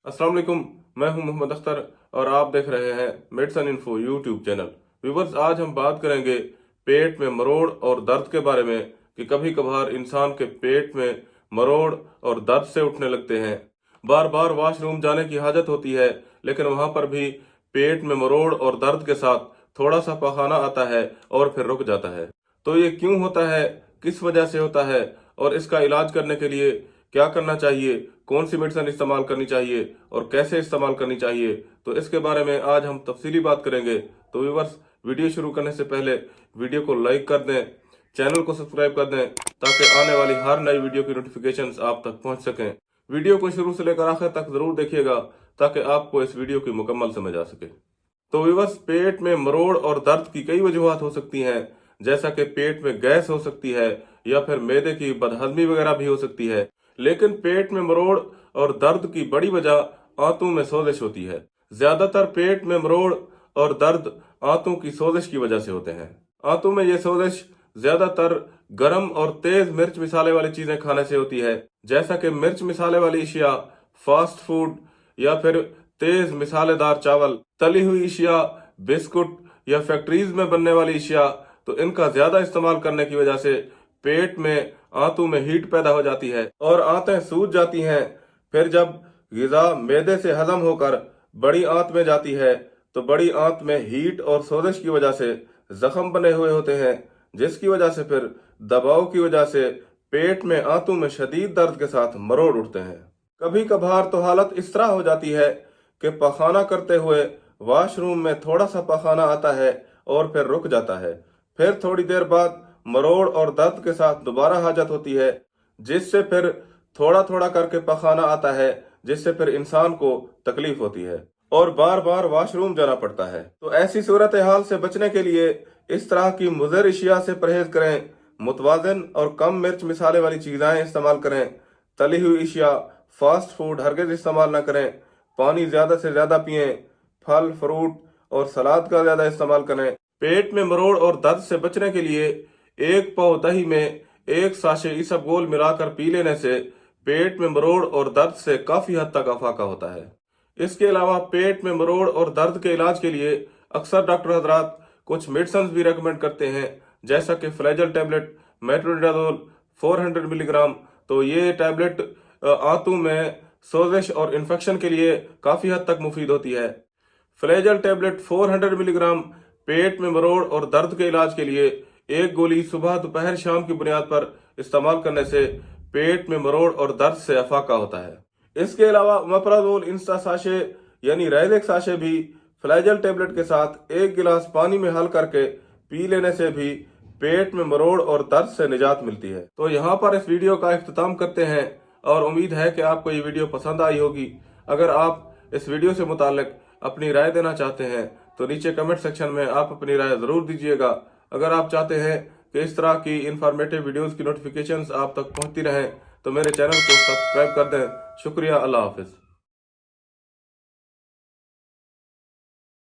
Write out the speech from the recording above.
अस्सलाम वालेकुम। मैं हूं मोहम्मद अख्तर और आप देख रहे हैं medicine info YouTube channel. Viewers, आज हम बात करेंगे पेट में मरोड़ और दर्द के बारे में कि कभी कभार इंसान के पेट में मरोड़ और दर्द से उठने लगते हैं। बार बार वॉशरूम जाने की हाजत होती है, लेकिन वहां पर भी पेट में मरोड़ और दर्द के साथ थोड़ा सा पखाना आता है और फिर रुक जाता है। तो ये क्यों होता है, किस वजह से होता है और इसका इलाज करने के लिए क्या करना चाहिए, कौन सी मेडिसिन इस्तेमाल करनी चाहिए और कैसे इस्तेमाल करनी चाहिए, तो इसके बारे में आज हम तफसीली बात करेंगे। तो व्यूअर्स, वीडियो शुरू करने से पहले वीडियो को लाइक कर दें, चैनल को सब्सक्राइब कर दें ताकि आने वाली हर नई वीडियो की नोटिफिकेशंस आप तक पहुंच सकें। वीडियो को शुरू से लेकर आखिर तक जरूर देखिएगा ताकि आपको इस वीडियो की मुकम्मल समझ आ सके। तो व्यूअर्स, पेट में मरोड़ और दर्द की कई वजूहात हो सकती हैं, जैसा कि पेट में गैस हो सकती है या फिर मैदे की बदहजमी वगैरह भी हो सकती है। लेकिन पेट में मरोड़ और दर्द की बड़ी वजह आंतों में सोजिश होती है। ज्यादातर पेट में मरोड़ और दर्द आंतों की सोजिश की वजह से होते हैं। आंतों में ये सोजिश ज्यादातर गर्म और तेज मिर्च मिसाले वाली चीजें खाने से होती है, जैसा कि मिर्च मिसाले वाली अशिया, फास्ट फूड या फिर तेज मिसालेदार चावल, तली हुई अशिया, बिस्कुट या फैक्ट्रीज में बनने वाली अशिया। तो इनका ज्यादा इस्तेमाल करने की वजह से पेट में आंतों में हीट पैदा हो जाती है और आंतें सूज जाती हैं। फिर जब गिजा मैदे से हजम होकर बड़ी आंत में जाती है तो बड़ी आंत में हीट और सोजिश की वजह से जख्म बने हुए होते हैं, जिसकी वजह से फिर दबाव की वजह से पेट में आंतों में शदीद दर्द के साथ मरोड़ उठते हैं। कभी कभार तो हालत इस तरह हो जाती है कि पखाना करते हुए वॉशरूम में थोड़ा सा पखाना आता है और फिर रुक जाता है। फिर थोड़ी देर बाद मरोड़ और दर्द के साथ दोबारा हाजत होती है, जिससे फिर थोड़ा थोड़ा करके पखाना आता है, जिससे फिर इंसान को तकलीफ होती है और बार बार वॉशरूम जाना पड़ता है। तो ऐसी सूरत हाल से बचने के लिए इस तरह की मुज़र अशिया से परहेज करें, मुतवाज़िन और कम मिर्च मिसाले वाली चीज़ें इस्तेमाल करें, तली हुई अशिया, फास्ट फूड हरगिज़ इस्तेमाल ना करें, पानी ज़्यादा से ज़्यादा पिएं, फल फ्रूट और सलाद का ज़्यादा इस्तेमाल करें। पेट में मरोड़ और दर्द से बचने के लिए एक पाव दही में एक साशे इसबगोल मिलाकर पी लेने से पेट में मरोड़ और दर्द से काफी हद तक अफाका होता है। इसके अलावा पेट में मरोड़ और दर्द के इलाज के लिए अक्सर डॉक्टर हजरात कुछ मेडिसिन भी रेकमेंड करते हैं, जैसा कि फ्लैजल टैबलेट, मेट्रोनिडाजोल 400 मिलीग्राम। तो ये टैबलेट आंतों में सोजिश और इन्फेक्शन के लिए काफी हद तक मुफीद होती है। फ्लैजल टैबलेट 400 मिलीग्राम पेट में मरोड़ और दर्द के इलाज के लिए एक गोली सुबह दोपहर शाम की बुनियाद पर इस्तेमाल करने से पेट में मरोड़ और दर्द से अफाका होता है। इसके अलावा मपराजोल इंस्टा साशे यानी रैजेक साशे भी फ्लैजल टैबलेट के साथ एक गिलास पानी में हल करके पी लेने से भी पेट में मरोड़ और दर्द से निजात मिलती है। तो यहाँ पर इस वीडियो का इख्तिताम करते हैं और उम्मीद है कि आपको ये वीडियो पसंद आई होगी। अगर आप इस वीडियो से मुतालिक अपनी राय देना चाहते हैं तो नीचे कमेंट सेक्शन में आप अपनी राय जरूर दीजिएगा। अगर आप चाहते हैं कि इस तरह की इंफॉर्मेटिव वीडियोस की नोटिफिकेशंस आप तक पहुंचती रहें तो मेरे चैनल को सब्सक्राइब कर दें। शुक्रिया। अल्लाह हाफिज।